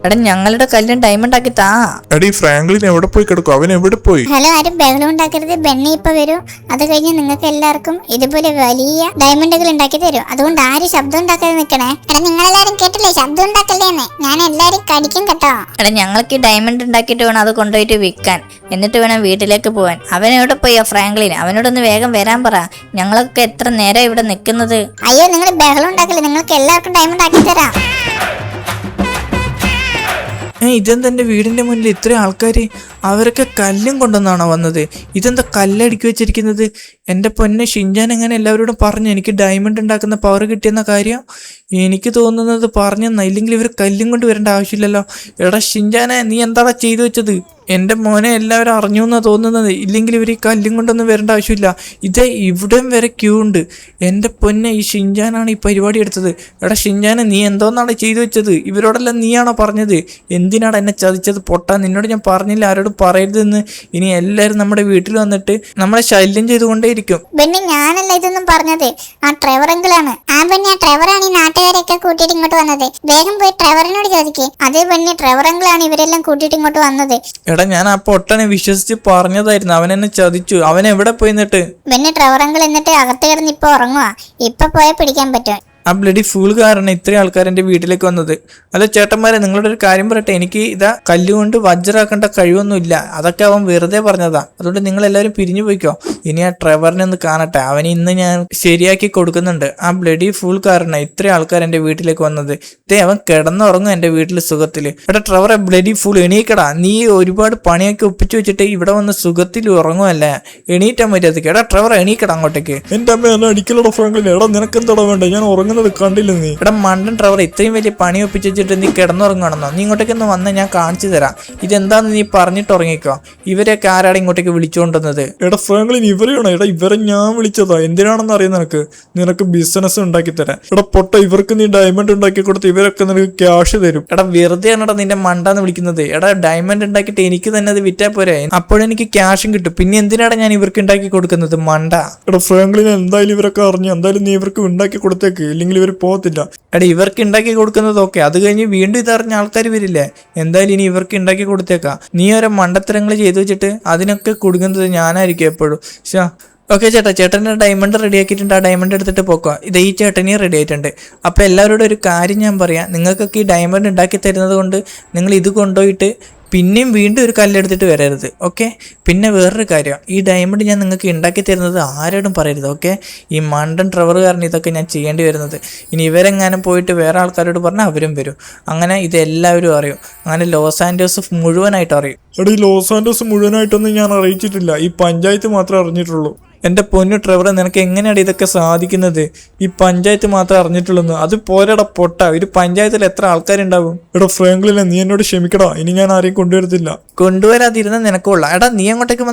എടാ ഞങ്ങളുടെ കല്ലും ഡയമണ്ട് ആക്കി താ. എടീ ഫ്രാങ്ക്ലിൻ എവിടെ പോയി കിടക്കും? അവൻ എവിടെ പോയി? ഹലോ, ആരും ബഹളം ഉണ്ടാക്കരുത്. ബെന്നി ഇപ്പൊ വരും. അത് കഴിഞ്ഞ് നിങ്ങൾക്ക് എല്ലാവർക്കും ഇതുപോലെ വലിയ ഡയമണ്ടുകൾ ഉണ്ടാക്കി തരും. അതുകൊണ്ട് ആരും ശബ്ദം ഉണ്ടാക്കാതെ നിൽക്കണേ. എടാ നിങ്ങളെല്ലാരും കേട്ടില്ലേ, ശബ്ദം ഉണ്ടാക്കല്ലേന്ന്. ഞാൻ എല്ലാരും കടിക്കും കേട്ടോ. എടാ ഞങ്ങൾക്ക് ഈ ഡയമണ്ട് ഉണ്ടാക്കിയിട്ട് വേണം അത് കൊണ്ടുപോയിട്ട് വിൽക്കാൻ, എന്നിട്ട് വേണം വീട്ടിലേക്ക് പോവാൻ. അവൻ എവിടെ പോയാ ഫ്രാങ്ക്ലിൻ? അവനോടൊന്ന് വേഗം വരാൻ പറ. ഞങ്ങളൊക്കെ എത്ര നേരം ഇവിടെ നിൽക്കുന്നത്. അയ്യോ, നിങ്ങൾ ബഹളം ഉണ്ടാക്കല്ലേ. നിങ്ങൾക്ക് എല്ലാവർക്കും ഡയമണ്ട് ആക്കി തരാം. ഇതെന്താ എൻ്റെ വീടിൻ്റെ മുന്നിൽ ഇത്രയും ആൾക്കാർ? അവരൊക്കെ കല്ലും കൊണ്ടുവന്നാണോ വന്നത്? ഇതെന്താ കല്ലടുക്കി വെച്ചിരിക്കുന്നത്? എൻ്റെ പൊന്നെ ഷിൻജാൻ എങ്ങനെ എല്ലാവരോടും പറഞ്ഞു എനിക്ക് ഡയമണ്ട് ഉണ്ടാക്കുന്ന പവർ കിട്ടിയെന്ന കാര്യം? എനിക്ക് തോന്നുന്നത് പറഞ്ഞെന്നാ, ഇല്ലെങ്കിൽ ഇവർ കല്ലും കൊണ്ട് വരേണ്ട ആവശ്യമില്ലല്ലോ. എടാ ഷിൻജാനെ, നീ എന്താടാ ചെയ്തു വെച്ചത്? എൻ്റെ മോനെ എല്ലാവരും അറിഞ്ഞു എന്നാണ് തോന്നുന്നത്. ഇല്ലെങ്കിൽ ഇവർ ഈ കല്ലും കൊണ്ടൊന്നും വരേണ്ട ആവശ്യമില്ല. ഇത് ഇവിടെയും വരെ ക്യൂ ഉണ്ട്. എൻ്റെ പൊന്നെ, ഈ ഷിൻജാനാണ് ഈ പരിപാടി എടുത്തത്. എടാ ഷിൻജാനെ, നീ എന്തോന്നാണ് ചെയ്തു വെച്ചത്? ഇവരോടെല്ലാം നീയാണോ പറഞ്ഞത്? എന്തിനാണ് എന്നെ ചതിച്ചത് പൊട്ടാ? നിന്നോട് ഞാൻ പറഞ്ഞില്ല ആരോടും പറയരുതെന്ന്. ഇനി എല്ലാവരും നമ്മുടെ വീട്ടിൽ വന്നിട്ട് നമ്മളെ ശല്യം ചെയ്തുകൊണ്ടേയിരിക്കും. ബെന്നി, ഞാനല്ല ഇതൊന്നും പറഞ്ഞത്, ആ ട്രെവറെങ്കിലാണ്. ആ ബെന്നി, ആ ട്രെവറാണ് ഈ നാട്ടുകാരെയൊക്കെ കൂട്ടിയിട്ട് ഇങ്ങോട്ട് വന്നത്. വേഗം പോയി ട്രെവറിനോട് ചോദിക്കേ. അതേ ബെന്നി, ട്രെവറെങ്കിലാണ് ഇവരെല്ലാം കൂട്ടിയിട്ട് ഇങ്ങോട്ട് വന്നത്. എടാ ഞാൻ ആ പൊട്ടനെ വിശ്വസിച്ച് പറഞ്ഞതായിരുന്നു, അവൻ എന്നെ ചതിച്ചു. അവൻ എവിടെ പോയി? എന്നിട്ട് ബെന്നി, ട്രെവറെങ്കിൽ എന്നിട്ട് അകത്ത് കിടന്ന് ഇപ്പൊ ഉറങ്ങുവാ. ഇപ്പൊ പോയാൽ പിടിക്കാൻ പറ്റും. ആ ബ്ലഡി ഫൂൾ കാരണം ഇത്രയും ആൾക്കാർ എൻ്റെ വീട്ടിലേക്ക് വന്നത്. അല്ല ചേട്ടന്മാരെ, നിങ്ങളുടെ ഒരു കാര്യം പറയട്ടെ. എനിക്ക് ഇതാ കല്ലുകൊണ്ട് വജ്രാക്കേണ്ട കഴിവൊന്നുമില്ല. അതൊക്കെ അവൻ വെറുതെ പറഞ്ഞതാ. അതുകൊണ്ട് നിങ്ങൾ എല്ലാവരും പിരിഞ്ഞു പോയിക്കോ. ഇനി ആ ട്രെവറിനെ ഒന്ന് കാണട്ടെ. അവന് ഇന്ന് ഞാൻ ശരിയാക്കി കൊടുക്കുന്നുണ്ട്. ആ ബ്ലഡി ഫൂൾ കാരണം ഇത്രയും ആൾക്കാർ എൻ്റെ വീട്ടിലേക്ക് വന്നത്. അവൻ കിടന്നുറങ്ങും എൻ്റെ വീട്ടിൽ സുഖത്തിൽ. എടാ ട്രെവറെ, ബ്ലഡി ഫൂൾ എണീക്കടാ. നീ ഒരുപാട് പണിയൊക്കെ ഒപ്പിച്ചു വെച്ചിട്ട് ഇവിടെ വന്ന് സുഖത്തിൽ ഉറങ്ങുമല്ലേ? എണീറ്റാൻ മര്യാദക്ക്. എടാ ട്രെവറെ, എണീക്കടാ അങ്ങോട്ടേക്ക്. എന്റെ അമ്മ എന്നെ അടിക്കലോ ഫ്രാങ്ക്ലിൻ. എടാ നിനക്ക് എന്താടാ വേണ്ട? ഞാൻ കണ്ടില്ല നീ. എടാ മണ്ടൻ ട്രെവർ, ഇത്രയും വലിയ പണി ഒപ്പിച്ച് വെച്ചിട്ട് നീ കിടന്നുറങ്ങണമെന്നോ? നീ ഇങ്ങോട്ടേക്ക് ഒന്ന് വന്ന് ഞാൻ കാണിച്ചു തരാം. ഇതെന്താന്ന് നീ പറഞ്ഞിട്ട് ഉറങ്ങിക്കോ. ഇവരെയൊക്കെ ആരാടെ ഇങ്ങോട്ടേക്ക് വിളിച്ചുകൊണ്ടുവന്നത്? എടാ ഫ്രാങ്ക്ലിൻ, ഇവരെയാണോ? എടാ ഇവരെ ഞാൻ വിളിച്ചതാ. എന്തിനാണെന്ന് അറിയാം നിനക്ക് ബിസിനസ് ഉണ്ടാക്കി തരാൻ. എടാ പൊട്ട, ഇവർക്ക് നീ ഡയമണ്ട് ഉണ്ടാക്കി കൊടുത്ത് ഇവരൊക്കെ നിനക്ക് ക്യാഷ് തരും. എടാ വെറുതെ ആണെടാ നിന്റെ മണ്ടാന്ന് വിളിക്കുന്നത്. എടാ ഡയമണ്ട് ഉണ്ടാക്കിയിട്ട് എനിക്ക് തന്നെ അത് വിറ്റാ പോരെ? അപ്പോഴെനിക്ക് ക്യാഷും കിട്ടും. പിന്നെ എന്തിനാണ് ഞാൻ ഇവർക്ക് ഉണ്ടാക്കി കൊടുക്കുന്നത്? മണ്ട. എടാ ഫ്രാങ്ക്ലിൻ, എന്തായാലും ഇവരൊക്കെ അറിഞ്ഞു. എന്തായാലും നീ ഇവർക്ക് ഉണ്ടാക്കി കൊടുത്തേക്ക്, ഇല്ലെങ്കിൽ ഇവർ പോകത്തില്ല. എടാ ഇവർക്ക് ഉണ്ടാക്കി കൊടുക്കുന്നതൊക്കെ അത് കഴിഞ്ഞ് വീണ്ടും ഇതറിഞ്ഞ ആൾക്കാർ വരില്ലേ? എന്തായാലും ഇനി ഇവർക്ക് ഉണ്ടാക്കി കൊടുത്തേക്കാം. നീ ഓരോ മണ്ടത്തരങ്ങൾ ചെയ്തു വെച്ചിട്ട് അതിനൊക്കെ കൊടുക്കുന്നത് ഞാനായിരിക്കും എപ്പോഴും. ഓക്കെ ചേട്ടാ, ചേട്ടൻ്റെ ഡയമണ്ട് റെഡി ആക്കിയിട്ടുണ്ട്. ആ ഡയമണ്ട് എടുത്തിട്ട് പോക്കോ. ഇത് ഈ ചേട്ടനെയും റെഡി ആയിട്ടുണ്ട്. അപ്പോൾ എല്ലാവരോടും ഒരു കാര്യം ഞാൻ പറയാം. നിങ്ങൾക്കൊക്കെ ഈ ഡയമണ്ട് ഉണ്ടാക്കി തരുന്നത് കൊണ്ട് നിങ്ങൾ ഇത് കൊണ്ടുപോയിട്ട് പിന്നെയും വീണ്ടും ഒരു കല്ലെടുത്തിട്ട് വരരുത്. ഓക്കെ? പിന്നെ വേറൊരു കാര്യം, ഈ ഡയമണ്ട് ഞാൻ നിങ്ങൾക്ക് ഉണ്ടാക്കി തരുന്നത് ആരോടും പറയരുത്. ഓക്കെ? ഈ മണ്ടൻ ട്രെവർ കാരണം ഇതൊക്കെ ഞാൻ ചെയ്യേണ്ടി വരുന്നത്. ഇനി ഇവരെങ്ങാനും പോയിട്ട് വേറെ ആൾക്കാരോട് പറഞ്ഞാൽ അവരും വരും. അങ്ങനെ ഇത് എല്ലാവരും അറിയും. അങ്ങനെ ലോസ് ആൻഡോസ് മുഴുവനായിട്ട് അറിയും. എടാ ഈ ലോസ് ആൻഡോസ് മുഴുവനായിട്ടൊന്നും ഞാൻ അറിയിച്ചിട്ടില്ല. ഈ പഞ്ചായത്ത് മാത്രമേ അറിഞ്ഞിട്ടുള്ളൂ. എൻ്റെ പൊന്നു ട്രെവറെ, നിനക്ക് എങ്ങനെയാണ് ഇതൊക്കെ സാധിക്കുന്നത്? ഈ പഞ്ചായത്ത് മാത്രമേ അറിഞ്ഞിട്ടുള്ളൂ. അത് പോരടാ പൊട്ട. ഒരു പഞ്ചായത്തിൽ എത്ര ആൾക്കാരുണ്ടാവും? എടാ ഫ്രാങ്ക്ലിനെ, നീ എന്നോട് ക്ഷമിക്കടാ. ഇനി ഞാൻ ആരെയും കൊണ്ടുവരത്തില്ല. കൊണ്ടുവരാതിരുന്ന നിനക്കുള്ള. എടാ നീ അങ്ങോട്ടേക്ക്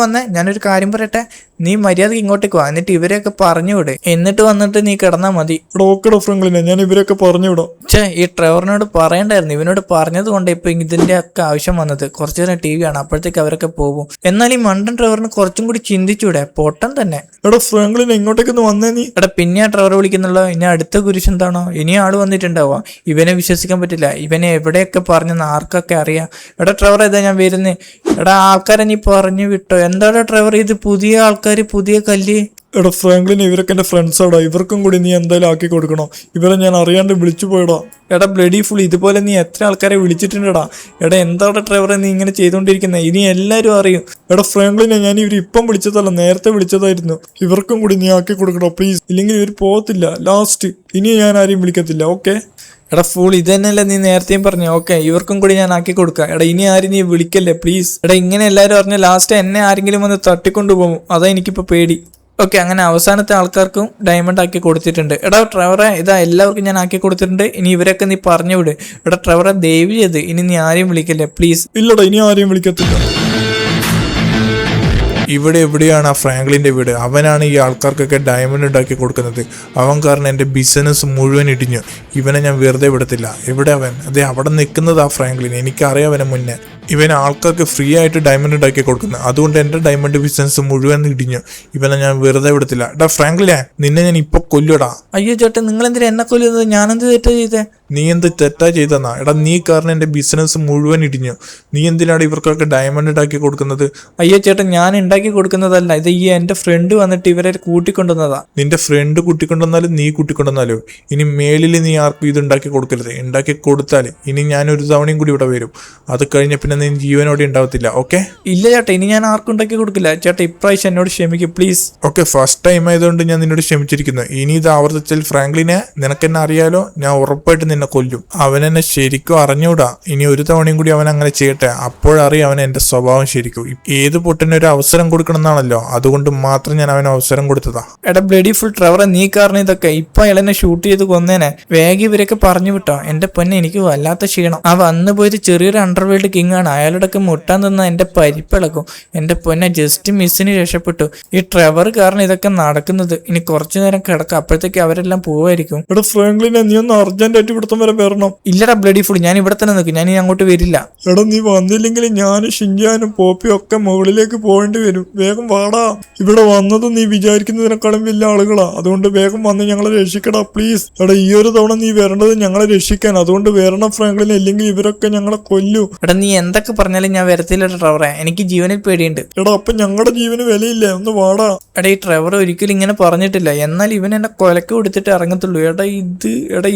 വന്നേ. ഞാനൊരു കാര്യം പറയട്ടെ. നീ മര്യാദക്ക് ഇങ്ങോട്ടേക്ക് വാ. എന്നിട്ട് ഇവരെയൊക്കെ പറഞ്ഞു വിട്. എന്നിട്ട് വന്നിട്ട് നീ കിടന്നാൽ മതി. എടാ ഓക്കെടാ ഫ്രാങ്ക്ലിനെ, ഞാൻ ഇവരൊക്കെ പറഞ്ഞു വിടാം. ഈ ട്രെവറിനോട് പറയണ്ടായിരുന്നു. ഇവനോട് പറഞ്ഞത് കൊണ്ട് ഇപ്പൊ ഇതിന്റെ ഒക്കെ ആവശ്യം വന്നത്. കുറച്ചു നേരം TV ആണ്, അപ്പോഴത്തേക്ക് അവരൊക്കെ പോകും. എന്നാൽ ഈ മണ്ടൻ ട്രെവറിന് കുറച്ചും കൂടി ചിന്തിച്ചൂടെ? പൊട്ടൻ തന്നെ. എടാ ഫ്രാങ്ക്ലിനെ, ഇങ്ങോട്ടേക്കൊന്ന് വന്നേ നീ. എടാ പിന്നെ ആ ട്രെവർ വിളിക്കുന്നുള്ളോ? ഇനി അടുത്ത കുരിശ് എന്താണോ? ഇനി ആള് വന്നിട്ടുണ്ടാവുക. ഇവനെ വിശ്വസിക്കാൻ പറ്റില്ല. ഇവനെ എവിടെയൊക്കെ പറഞ്ഞെന്ന് ആർക്കൊക്കെ അറിയാം. എടാ ട്രെവർ, ഇതാ ഞാൻ വരുന്നേ. എടാ ആൾക്കാരെ നീ പറഞ്ഞു വിട്ടോ? എന്താടാ ട്രെവർ ഇത്? പുതിയ ആൾക്കാർ, പുതിയ കല്ല്. എടാ ഫ്രാങ്ക്ലിനെ, ഇവരൊക്കെ എൻ്റെ ഫ്രണ്ട്സാടാ. ഇവർക്കും കൂടി നീ എന്തായാലും ആക്കി കൊടുക്കണം. ഇവരെ ഞാൻ അറിയാണ്ട് വിളിച്ചു പോയടാ. എടാ ബ്ലഡി ഫുൾ, ഇതുപോലെ നീ എത്ര ആൾക്കാരെ വിളിച്ചിട്ടുണ്ടടാ? എടാ എന്താടാ ട്രെവറെ നീ ഇങ്ങനെ ചെയ്തുകൊണ്ടിരിക്കുന്നത്? ഇനി എല്ലാവരും അറിയും. എടാ ഫ്രാങ്ക്ലിനെ, ഞാൻ ഇവർ ഇപ്പം വിളിച്ചതല്ല, നേരത്തെ വിളിച്ചതായിരുന്നു. ഇവർക്കും കൂടി നീ ആക്കി കൊടുക്കണം പ്ലീസ്. ഇല്ലെങ്കിൽ ഇവർ പോകത്തില്ല. ലാസ്റ്റ് ഇനി ഞാൻ ആരെയും വിളിക്കത്തില്ല. ഓക്കെ? എടാ ഫൂൾ, ഇത് തന്നെയല്ലേ നീ നേരത്തെയും പറഞ്ഞു? ഓക്കെ, ഇവർക്കും കൂടി ഞാൻ ആക്കി കൊടുക്കാം. എടാ ഇനി ആരും നീ വിളിക്കല്ലേ പ്ലീസ്. എടാ ഇങ്ങനെ എല്ലാവരും അറിഞ്ഞ ലാസ്റ്റ് എന്നെ ആരെങ്കിലും വന്ന് തട്ടിക്കൊണ്ടു പോകും. അതാ എനിക്കിപ്പോൾ പേടി. ഓക്കെ, അങ്ങനെ അവസാനത്തെ ആൾക്കാർക്കും ഡയമണ്ട് ആക്കി കൊടുത്തിട്ടുണ്ട്. എടാ ട്രെവറെ, ഇതാ എല്ലാവർക്കും ഞാൻ ആക്കി കൊടുത്തിട്ടുണ്ട്. ഇനി ഇവരൊക്കെ നീ പറഞ്ഞു വിട്. എടാ ട്രെവറെ, ദയവ് ചെയ്ത് ഇനി നീ ആരെയും വിളിക്കല്ലേ പ്ലീസ്. ഇല്ലടാ, ഇനി ആരെയും വിളിക്കത്തില്ല. ഇവിടെ എവിടെയാണ് ആ ഫ്രാങ്ക്ലിൻ്റെ വീട്? അവനാണ് ഈ ആൾക്കാർക്കൊക്കെ ഡയമണ്ട് ഉണ്ടാക്കി കൊടുക്കുന്നത്. അവൻ കാരണം എൻ്റെ ബിസിനസ് മുഴുവൻ ഇടിഞ്ഞു. ഇവനെ ഞാൻ വെറുതെ വിടത്തില്ല. എവിടെ അവൻ? അതെ അവിടെ നിൽക്കുന്നത് ആ ഫ്രാങ്ക്ലിൻ. എനിക്കറിയാം അവനെ മുന്നേ. ഇവൻ ആൾക്കാർക്ക് ഫ്രീ ആയിട്ട് ഡയമണ്ട് ഉണ്ടാക്കി കൊടുക്കുന്നത്. അതുകൊണ്ട് എൻ്റെ ഡയമണ്ട് ബിസിനസ് മുഴുവൻ ഇടിഞ്ഞു. ഇവനെ ഞാൻ വെറുതെ വിടത്തില്ല. എടാ ഫ്രാങ്ക്ലിനെ, നിന്നെ ഞാൻ ഇപ്പൊ കൊല്ലുടാ. അയ്യോ ചേട്ടൻ, നിങ്ങൾ എന്തിനാ എന്നെ കൊല്ലുന്നത്? ഞാനെന്ത് തെറ്റാ ചെയ്തേ? നീ എന്ത് തെറ്റാ ചെയ്തെന്നാ? എടാ നീ കാരണം എൻ്റെ ബിസിനസ് മുഴുവൻ ഇടിഞ്ഞു. നീ എന്തിനാണ് ഇവർക്കൊക്കെ ഡയമണ്ട് ഉണ്ടാക്കി കൊടുക്കുന്നത്? അയ്യോ ചേട്ടൻ, ഞാൻ ഉണ്ടാക്കി കൊടുക്കുന്നതല്ല ഇത്. ഈ എൻ്റെ ഫ്രണ്ട് വന്നിട്ട് ഇവരെ കൂട്ടിക്കൊണ്ടുവന്നതാ. നിന്റെ ഫ്രണ്ട് കൂട്ടിക്കൊണ്ടുവന്നാലും നീ കൂട്ടിക്കൊണ്ടുവന്നാലോ ഇനി മേലിൽ നീ ആർക്കും ഇത് ഉണ്ടാക്കി കൊടുക്കരുത്. ഉണ്ടാക്കി കൊടുത്താൽ ഇനി ഞാനൊരു തവണയും കൂടി ഇവിടെ വരും. അത് കഴിഞ്ഞ പിന്നെ നീ ജീവനോടെ ഉണ്ടാവത്തില്ല. ഓക്കെ? ഇല്ല ചേട്ടാ, ഇനി ഞാൻ ആർക്കും ഉണ്ടാക്കി കൊടുക്കില്ല. ചേട്ടാ ഇപ്രാവശ്യം എന്നോട് ക്ഷമിക്കും പ്ലീസ്. ഓക്കെ, ഫസ്റ്റ് ടൈം ആയതുകൊണ്ട് ഞാൻ നിന്നോട് ക്ഷമിച്ചിരിക്കുന്നു. ഇനി ഇത് ആവർത്തിച്ചാൽ ഫ്രാങ്ക്ലിനെ, നിനക്കെന്നെ അറിയാലോ, ഞാൻ ഉറപ്പായിട്ട് നിന്നെ കൊല്ലും. അവനെന്നെ ശരിക്കും അറിഞ്ഞൂടാ. ഇനി ഒരു തവണയും കൂടി അവൻ അങ്ങനെ ചെയ്യട്ടെ, അപ്പോഴറിയാം അവൻ എന്റെ സ്വഭാവം ശരിക്കും. ഏത് പൊട്ടിന് ഒരു അവസരം കൊടുക്കണം എന്നാണല്ലോ, അതുകൊണ്ട് മാത്രം ഞാൻ അവന് അവസരം കൊടുത്തതാ. എടാ ബ്ലഡി ഫുൾ ട്രെവറെ, നീ കാരണം ഇതൊക്കെ. ഇപ്പൊ അയാളെന്നെ ഷൂട്ട് ചെയ്ത് കൊന്നേനെ. വേഗം ഇവരൊക്കെ പറഞ്ഞു വിട്ടോ. എന്റെ പൊന്നെ, എനിക്ക് വല്ലാത്ത ക്ഷീണം. ആ വന്നു പോയത് ചെറിയൊരു അണ്ടർവേൾഡ് കിങ് ആണ്. അയാളുടെയൊക്കെ മുട്ടാൻ തന്ന എന്റെ പരിപ്പിളക്കും. എന്റെ പൊന്നെ, ജസ്റ്റ് മിസ്സിന് രക്ഷപ്പെട്ടു. ഈ ട്രെവർ കാരണം ഇതൊക്കെ നടക്കുന്നത്. ഇനി കുറച്ചു നേരം കിടക്കാം, അപ്പോഴത്തേക്ക് അവരെല്ലാം പോവായിരിക്കും. എടാ ഫ്രാങ്ക്ലിനെ, നീ ഒന്ന് അർജന്റായിട്ട് ഇവിടത്തെ വരെ വരണം. ഇല്ലടാ ബ്ലഡി ഫുൾ, ഞാൻ ഇവിടെ തന്നെ നിൽക്കും. ഞാൻ ഇനി അങ്ങോട്ട് വരില്ല. എടാ നീ വന്നില്ലെങ്കിൽ ഞാനും ഷിൻജാനും പോപ്പിയും ഒക്കെ മുകളിലേക്ക് പോകേണ്ടി വരും. വേഗം വാടാ. ഇവിടെ വന്നത് നീ വിചാരിക്കുന്നതിനേക്കാളും വലിയ ആളുകളാ. അതുകൊണ്ട് വേഗം വന്ന് ഞങ്ങളെ രക്ഷിക്കടാ പ്ലീസ്. എടാ ഈ ഒരു തവണ നീ വരേണ്ടത് ഞങ്ങളെ രക്ഷിക്കാൻ. അതുകൊണ്ട് വരണം ഫ്രാങ്ക്ലിനെ, ഇല്ലെങ്കിൽ ഇവരൊക്കെ ഞങ്ങളെ കൊല്ലു. എടാ നീ എന്തൊക്കെ പറഞ്ഞാലും ഞാൻ വരത്തില്ല ട്രെവറെ. എനിക്ക് ജീവനിൽ പേടിയുണ്ട്. എടാ അപ്പൊ ഞങ്ങളുടെ ജീവന് വിലയില്ലേ? ഒന്ന് വാടാ. എടാ ഈ ട്രെവർ ഒരിക്കലും ഇങ്ങനെ പറഞ്ഞിട്ടില്ല. എന്നാൽ ഇവൻ എന്നെ കൊലക്ക് കൊടുത്തിട്ട് ഇറങ്ങത്തുള്ളൂ.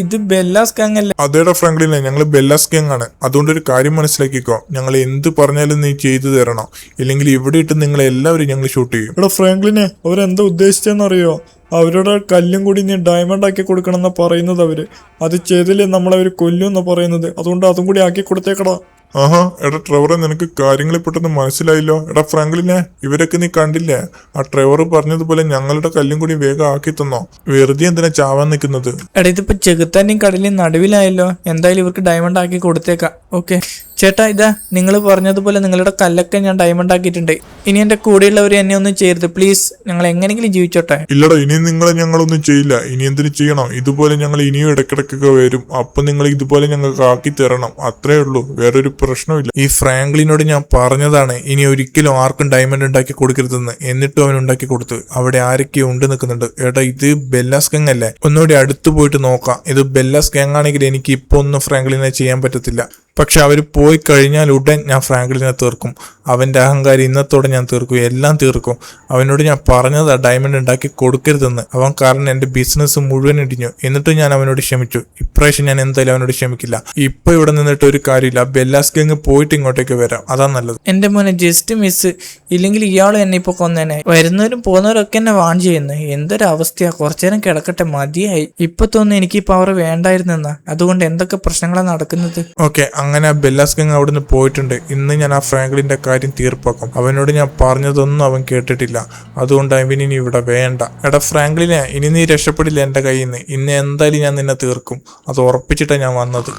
ഇത് ബെല്ലാസ് ഗാങ് അല്ലേ? അതേടാ ഫ്രാങ്ക്ലിനെ, ഞങ്ങൾ ബെല്ലാസ് ഗാങ് ആണ്. അതുകൊണ്ട് ഒരു കാര്യം മനസ്സിലാക്കിക്കോ, ഞങ്ങൾ എന്ത് പറഞ്ഞാലും നീ ചെയ്തു തരണം. ഇല്ലെങ്കിൽ ഇവിടെ ഇട്ട് നിങ്ങളെ എല്ലാവരും ഞങ്ങൾ ഷൂട്ട് ചെയ്യും. എടാ ഫ്രാങ്ക്ലിനെ, അവരെന്താ ഉദ്ദേശിച്ചെന്നറിയോ? അവരുടെ കല്ലും കൂടി നീ ഡയമണ്ട് ആക്കി കൊടുക്കണം എന്നാ പറയുന്നത് അവര്. അത് ചെയ്തില്ലേ നമ്മളവര് കൊല്ലും എന്നാ പറയുന്നത്. അതുകൊണ്ട് അതും കൂടി ആക്കി കൊടുത്തേക്കടാ. ആഹാ, എടാ ട്രെവറെ, നിനക്ക് കാര്യങ്ങൾ പെട്ടെന്ന് മനസ്സിലായില്ലോ. എടാ ഫ്രാങ്ക്ലിനെ, ഇവരൊക്കെ നീ കണ്ടില്ലേ? ആ ട്രെവർ പറഞ്ഞതുപോലെ ഞങ്ങളുടെ കല്ലും കൂടി വേഗം ആക്കി തന്നോ. വെറുതെ എന്തിനാ ചാവാൻ നിൽക്കുന്നത്? എടാ ഇതിപ്പോ ചെകുത്താന്റെയും കടലിന്റെയും നടുവിലായല്ലോ. എന്തായാലും ഇവർക്ക് ഡയമണ്ട് ആക്കി കൊടുത്തേക്കാം. ഓക്കെ ചേട്ടാ, ഇതാ നിങ്ങൾ പറഞ്ഞതുപോലെ നിങ്ങളുടെ കല്ലൊക്കെ ഞാൻ ഡയമണ്ട് ആക്കിയിട്ടുണ്ട്. ഇനി എന്റെ കൂടെയുള്ളവർ എന്നെ ഒന്നും ചെയ്യരുത് പ്ലീസ്. ഞങ്ങൾ എങ്ങനെയെങ്കിലും ജീവിച്ചോട്ടെ. ഇല്ലടാ, ഇനി നിങ്ങളെ ഞങ്ങളൊന്നും ചെയ്യില്ല. ഇനി എന്തിനു ചെയ്യണം? ഇതുപോലെ ഞങ്ങൾ ഇനിയും ഇടയ്ക്കിടയ്ക്കൊക്കെ വരും. അപ്പൊ നിങ്ങൾ ഇതുപോലെ ഞങ്ങൾക്ക് ആക്കി തരണം. അത്രേ ഉള്ളൂ, വേറൊരു പ്രശ്നമില്ല. ഈ ഫ്രാങ്ക്ലിനോട് ഞാൻ പറഞ്ഞതാണ് ഇനി ഒരിക്കലും ആർക്കും ഡയമണ്ട് ഉണ്ടാക്കി കൊടുക്കരുതെന്ന്. എന്നിട്ടും അവൻ ഉണ്ടാക്കി കൊടുത്തു. അവിടെ ആരൊക്കെയോ ഉണ്ട് നിൽക്കുന്നുണ്ട്. ഏട്ടാ ഇത് ബെല്ലാസ് ഗാങ് അല്ലേ? ഒന്നുകൂടി അടുത്ത് പോയിട്ട് നോക്കാം. ഇത് ബെല്ലാസ് ഗാങ് ആണെങ്കിൽ എനിക്ക് ഇപ്പൊ ഒന്നും ഫ്രാങ്ക്ലിനെ ചെയ്യാൻ പറ്റത്തില്ല. പക്ഷെ അവർ പോയി കഴിഞ്ഞാൽ ഉടൻ ഞാൻ ഫ്രാങ്ക്ലിനെ തീർക്കും. അവൻ്റെ അഹങ്കാരം ഇന്നത്തോടെ ഞാൻ തീർക്കും, എല്ലാം തീർക്കും. അവനോട് ഞാൻ പറഞ്ഞതാ ഡയമണ്ട് ഉണ്ടാക്കി കൊടുക്കരുതെന്ന്. അവൻ കാരണം എൻ്റെ ബിസിനസ് മുഴുവൻ ഇടിഞ്ഞു. എന്നിട്ടും ഞാൻ അവനോട് ക്ഷമിച്ചു. ഇപ്രാവശ്യം ഞാൻ എന്തായാലും അവനോട് ക്ഷമിക്കില്ല. ഇപ്പൊ ഇവിടെ നിന്നിട്ട് ഒരു കാര്യമില്ല. ബെല്ലാസ് ഗാങ് പോയിട്ട് ഇങ്ങോട്ടേക്ക് വരാം, അതാ നല്ലത്. എന്റെ മോനെ ജസ്റ്റ് മിസ്. ഇല്ലെങ്കിൽ ഇയാളും എന്നെ ഇപ്പൊ കൊന്നേനെ. വരുന്നവരും പോകുന്നവരും ഒക്കെ എന്നെ വാൺ ചെയ്യുന്നത്. എന്തൊരവസ്ഥയാ. കുറച്ചേരം കിടക്കട്ടെ, മതിയായി. ഇപ്പൊ തോന്നുന്നു എനിക്ക് ഈ പവർ വേണ്ടായിരുന്നെന്നാ. അതുകൊണ്ട് എന്തൊക്കെ പ്രശ്നങ്ങളാണ് നടക്കുന്നത്. ഓക്കെ, അങ്ങനെ ബെല്ലാസ് ഗാങ് അവിടുന്ന് പോയിട്ടുണ്ട്. ഇന്ന് ഞാൻ ആ ഫ്രാങ്ക്ലിന്റെ കാര്യം തീർപ്പാക്കും. അവനോട് ഞാൻ പറഞ്ഞതൊന്നും അവൻ കേട്ടിട്ടില്ല. അതുകൊണ്ട് അവൻ ഇനി ഇവിടെ വേണ്ട. എടാ ഫ്രാങ്ക്ലിനെ, ഇനി നീ രക്ഷപ്പെടില്ല എൻ്റെ കയ്യിൽ നിന്ന്. ഇന്ന് എന്തായാലും ഞാൻ നിന്നെ തീർക്കും. അത് ഉറപ്പിച്ചിട്ടാണ് ഞാൻ വന്നത്.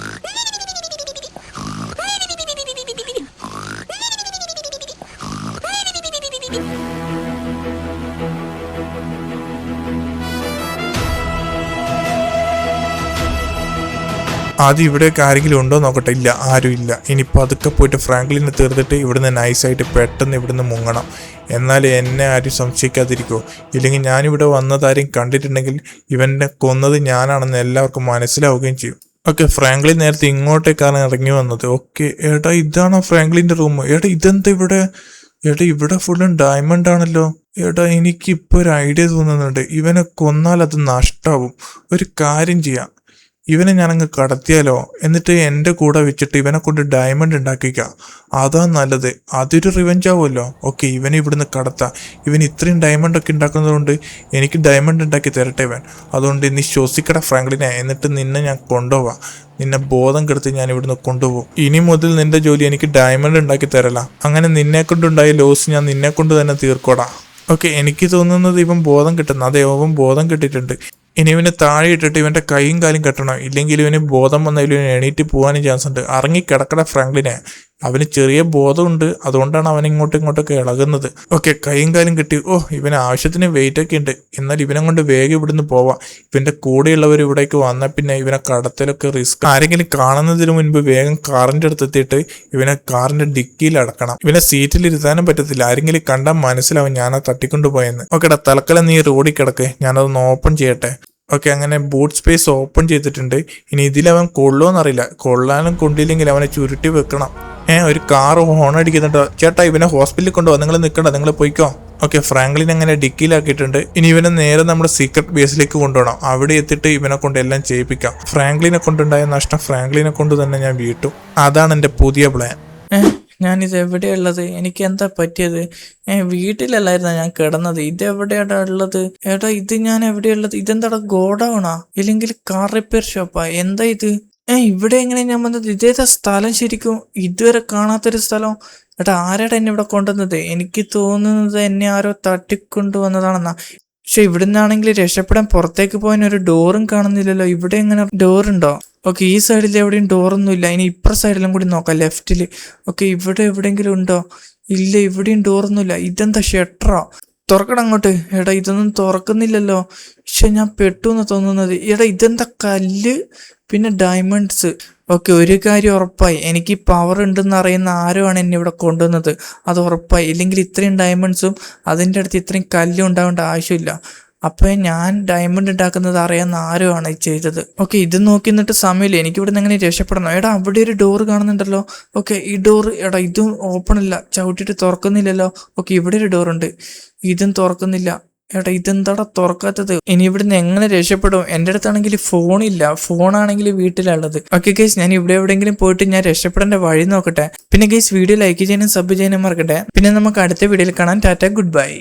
ആദ്യം ഇവിടെയൊക്കെ ആരെങ്കിലും ഉണ്ടോ നോക്കട്ടെ. ഇല്ല, ആരും ഇല്ല. ഇനി പതുക്കെ പോയിട്ട് ഫ്രാങ്ക്ലിനെ തീർത്തിട്ട് ഇവിടുന്ന് നൈസായിട്ട് പെട്ടെന്ന് ഇവിടുന്ന് മുങ്ങണം. എന്നാലും എന്നെ ആരും സംശയിക്കാതിരിക്കുമോ? ഇല്ലെങ്കിൽ ഞാനിവിടെ വന്നതാരും കണ്ടിട്ടുണ്ടെങ്കിൽ ഇവനെ കൊന്നത് ഞാനാണെന്ന് എല്ലാവർക്കും മനസ്സിലാവുകയും ചെയ്യും. ഓക്കെ, ഫ്രാങ്ക്ലിൻ നേരത്തെ ഇങ്ങോട്ടേക്കാണ് ഇറങ്ങി വന്നത്. ഓക്കെ, ഏട്ടാ ഇതാണോ ഫ്രാങ്ക്ലിൻ്റെ റൂം? ഏട്ടാ ഇതെന്താ ഇവിടെ? ഏട്ടാ ഇവിടെ ഫുള്ളും ഡയമണ്ട് ആണല്ലോ. ഏട്ടാ എനിക്കിപ്പോൾ ഒരു ഐഡിയ തോന്നുന്നുണ്ട്. ഇവനെ കൊന്നാൽ അത് നഷ്ടാവും. ഒരു കാര്യം ചെയ്യാം, ഇവനെ ഞാനങ്ങ് കടത്തിയാലോ? എന്നിട്ട് എൻ്റെ കൂടെ വെച്ചിട്ട് ഇവനെ കൊണ്ട് ഡയമണ്ട് ഉണ്ടാക്കിക്കാം. അതാ നല്ലത്. അതൊരു റിവെഞ്ച് ആവുമല്ലോ. ഓക്കെ, ഇവനെ ഇവിടുന്ന് കടത്താം. ഇവൻ ഇത്രയും ഡയമണ്ട് ഒക്കെ ഉണ്ടാക്കുന്നതുകൊണ്ട് എനിക്ക് ഡയമണ്ട് ഉണ്ടാക്കി തരട്ടെ ഇവൻ. അതുകൊണ്ട് നീ ശ്വസിക്കട ഫ്രാങ്ക്ലിനെ. എന്നിട്ട് നിന്നെ ഞാൻ കൊണ്ടുപോവാം. നിന്നെ ബോധം കെടുത്ത് ഞാൻ ഇവിടുന്ന് കൊണ്ടുപോകും. ഇനി മുതൽ നിന്റെ ജോലി എനിക്ക് ഡയമണ്ട് ഉണ്ടാക്കി തരല. അങ്ങനെ നിന്നെ കൊണ്ടുണ്ടായ ലോസ് ഞാൻ നിന്നെ കൊണ്ട് തന്നെ തീർക്കോടാ. ഓക്കെ, എനിക്ക് തോന്നുന്നത് ഇവൻ ബോധം കിട്ടുന്നു. അതെ, അവൻ ബോധം കിട്ടിയിട്ടുണ്ട്. ഇനി ഇവന് താഴെ ഇട്ടിട്ട് ഇവൻ്റെ കൈയും കാലും കെട്ടണം. ഇല്ലെങ്കിൽ ഇവന് ബോധം വന്നതിൽ ഇവന് എണീറ്റ് പോകാനും ചാൻസ് ഉണ്ട്. ഇറങ്ങി കിടക്കട ഫ്രാങ്ക്ലിനെ. അവന് ചെറിയ ബോധമുണ്ട്, അതുകൊണ്ടാണ് അവൻ ഇങ്ങോട്ടൊക്കെ ഇളകുന്നത്. ഓക്കെ, കൈയും കാലും കിട്ടി. ഇവന് ആവശ്യത്തിന് വെയിറ്റ് ഒക്കെ ഉണ്ട്. എന്നാൽ ഇവനെ കൊണ്ട് വേഗം ഇവിടുന്ന് പോവാം. ഇവന്റെ കൂടെയുള്ളവർ ഇവിടേക്ക് വന്നാൽ പിന്നെ ഇവനെ കടത്തലൊക്കെ റിസ്ക്. ആരെങ്കിലും കാണുന്നതിന് മുൻപ് വേഗം കാറിന്റെ അടുത്തെത്തിയിട്ട് ഇവനെ കാറിന്റെ ഡിക്കിയിൽ അടക്കണം. ഇവനെ സീറ്റിൽ ഇരുത്താനും പറ്റത്തില്ല. ആരെങ്കിലും കണ്ടാൽ മനസ്സിലാവും ഞാനാ തട്ടിക്കൊണ്ടുപോയെന്ന്. ഓക്കെടാ, തൽക്കാലം നീ റോഡിൽ കിടക്ക്, ഞാനതൊന്ന് ഓപ്പൺ ചെയ്യട്ടെ. ഓക്കെ, അങ്ങനെ ബൂട്ട് സ്പേസ് ഓപ്പൺ ചെയ്തിട്ടുണ്ട്. ഇനി ഇതിലവൻ കൊള്ളുമെന്നറിയില്ല. കൊള്ളാനും കൊണ്ടില്ലെങ്കിൽ അവനെ ചുരുട്ടി വെക്കണം. ഒരു കാറ് ഹോൺ അടിക്കുന്നുണ്ടോ? ചേട്ടാ, ഇവനെ ഹോസ്പിറ്റലിൽ കൊണ്ടുപോകാം. നിങ്ങൾ നിൽക്കണ്ട, നിങ്ങൾ പോയിക്കോ. ഓക്കെ, ഫ്രാങ്ക്ലിൻ അങ്ങനെ ഡിക്കിയിലാക്കിയിട്ടുണ്ട്. ഇനി ഇവനെ നേരെ നമ്മുടെ സീക്രട്ട് ബേസിലേക്ക് കൊണ്ടുപോകണം. അവിടെ എത്തിയിട്ട് ഇവനെ കൊണ്ട് എല്ലാം ചെയ്യിപ്പിക്കാം. ഫ്രാങ്ക്ലിനെ കൊണ്ടുണ്ടായ നഷ്ടം ഫ്രാങ്ക്ലിനെ കൊണ്ട് തന്നെ ഞാൻ വീട്ടും. അതാണ് എൻ്റെ പുതിയ പ്ലാൻ. ഞാനിത് എവിടെയുള്ളത്? എനിക്ക് എന്താ പറ്റിയത്? വീട്ടിലല്ലായിരുന്ന ഞാൻ കിടന്നത്. ഇത് എവിടെയാടാ ഉള്ളത്? ഏട്ടാ, ഇത് ഞാൻ എവിടെയുള്ളത്? ഇതെന്താടാ ഗോഡൌണാ ഇല്ലെങ്കിൽ കാർ റിപ്പയർ ഷോപ്പാ? എന്താ ഇത്? ഇവിടെ എങ്ങനെ ഞാൻ വന്നത്? ഇതേതാ സ്ഥലം ശരിക്കും? ഇതുവരെ കാണാത്തൊരു സ്ഥലം. ഏട്ടാ, ആരാടാ എന്നെ ഇവിടെ കൊണ്ടുവന്നത്? എനിക്ക് തോന്നുന്നത് എന്നെ ആരോ തട്ടിക്കൊണ്ടുവന്നതാണെന്നാ. പക്ഷെ ഇവിടുന്നാണെങ്കിൽ രക്ഷപ്പെടാൻ പുറത്തേക്ക് പോകാൻ ഒരു ഡോറും കാണുന്നില്ലല്ലോ. ഇവിടെ എങ്ങനെ ഡോറുണ്ടോ? ഓക്കെ, ഈ സൈഡിൽ എവിടെയും ഡോറൊന്നും ഇല്ല. ഇനി ഇപ്പുറ സൈഡിലും കൂടി നോക്കാം, ലെഫ്റ്റില്. ഓക്കെ, ഇവിടെ എവിടെയെങ്കിലും ഉണ്ടോ? ഇല്ല, ഇവിടെയും ഡോറൊന്നുമില്ല. ഇതെന്താ ഷട്ടറോ? തുറക്കണം അങ്ങോട്ട്. എടാ, ഇതൊന്നും തുറക്കുന്നില്ലല്ലോ. പക്ഷെ ഞാൻ പെട്ടു എന്ന് തോന്നുന്നത്. എടാ, ഇതെന്താ കല്ല് പിന്നെ ഡയമണ്ട്സ്. ഓക്കെ, ഒരു കാര്യം ഉറപ്പായി, എനിക്ക് പവർ ഉണ്ടെന്ന് അറിയുന്ന ആരോ ആണ് എന്നെ ഇവിടെ കൊണ്ടുവന്നത്. അത് ഉറപ്പായി. ഇല്ലെങ്കിൽ ഇത്രയും ഡയമണ്ട്സും അതിൻ്റെ അടുത്ത് ഇത്രയും കല്ലും ഉണ്ടാവേണ്ട ആവശ്യമില്ല. അപ്പോൾ ഞാൻ ഡയമണ്ട് ഉണ്ടാക്കുന്നത് അറിയാവുന്ന ആരോ ആണ് ഇത് ചെയ്തത്. ഓക്കെ, ഇത് നോക്കി നിന്നിട്ട് സമയമില്ല. എനിക്ക് ഇവിടെ നിന്ന് എങ്ങനെ രക്ഷപ്പെടണം? എടാ, അവിടെ ഒരു ഡോർ കാണുന്നുണ്ടല്ലോ. ഓക്കെ, ഈ ഡോർ, എടാ ഇതും ഓപ്പൺ അല്ല. ചവിട്ടിയിട്ട് തുറക്കുന്നില്ലല്ലോ. ഓക്കെ, ഇവിടെ ഒരു ഡോറുണ്ട്. ഇതും തുറക്കുന്നില്ല. എടാ, ഇതെന്താടാ തുറക്കാത്തത്? ഇനി ഇവിടുന്ന് എങ്ങനെ രക്ഷപ്പെടും? എൻ്റെ അടുത്താണെങ്കിൽ ഫോണില്ല. ഫോണാണെങ്കിൽ വീട്ടിലുള്ളത്. ഓക്കെ ഗൈസ്, ഞാൻ ഇവിടെ എവിടെയെങ്കിലും പോയിട്ട് ഞാൻ രക്ഷപ്പെടേണ്ട വഴി നോക്കട്ടെ. പിന്നെ ഗൈസ്, വീഡിയോ ലൈക്ക് ചെയ്യാനും സബ് ചെയ്യാനും മറക്കട്ടെ. പിന്നെ നമുക്ക് അടുത്ത വീഡിയോയിൽ കാണാം. Tata, good bye.